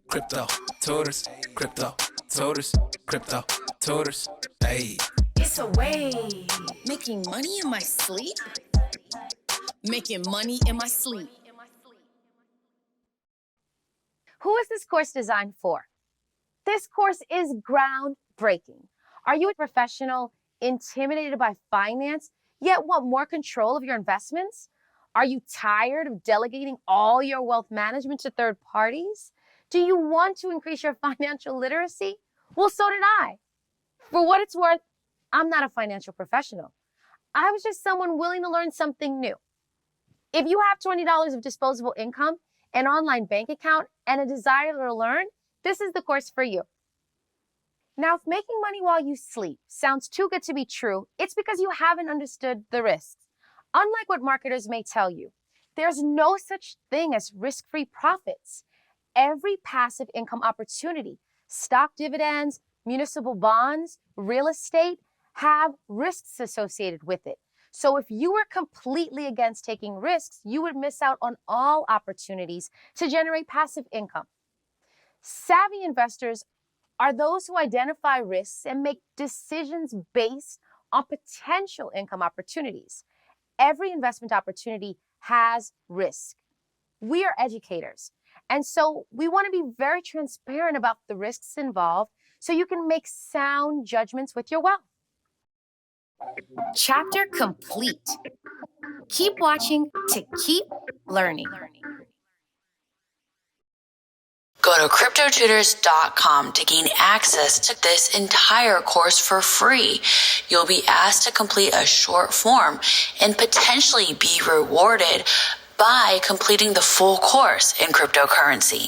Crypto Tutors, Crypto Tutors, Crypto Tutors, hey. It's a way. Making money in my sleep? Making money in my sleep. Who is this course designed for? This course is groundbreaking. Are you a professional intimidated by finance, yet want more control of your investments? Are you tired of delegating all your wealth management to third parties? Do you want to increase your financial literacy? Well, so did I. For what it's worth, I'm not a financial professional. I was just someone willing to learn something new. If you have $20 of disposable income, an online bank account, and a desire to learn, this is the course for you. Now, if making money while you sleep sounds too good to be true, it's because you haven't understood the risks. Unlike what marketers may tell you, there's no such thing as risk-free profits. Every passive income opportunity, stock dividends, municipal bonds, real estate, have risks associated with it. So if you were completely against taking risks, you would miss out on all opportunities to generate passive income. Savvy investors are those who identify risks and make decisions based on potential income opportunities. Every investment opportunity has risk. We are educators, and so we want to be very transparent about the risks involved so you can make sound judgments with your wealth. Chapter complete. Keep watching to keep learning. Go to CryptoTutors.com to gain access to this entire course for free. You'll be asked to complete a short form and potentially be rewarded by completing the full course in cryptocurrency.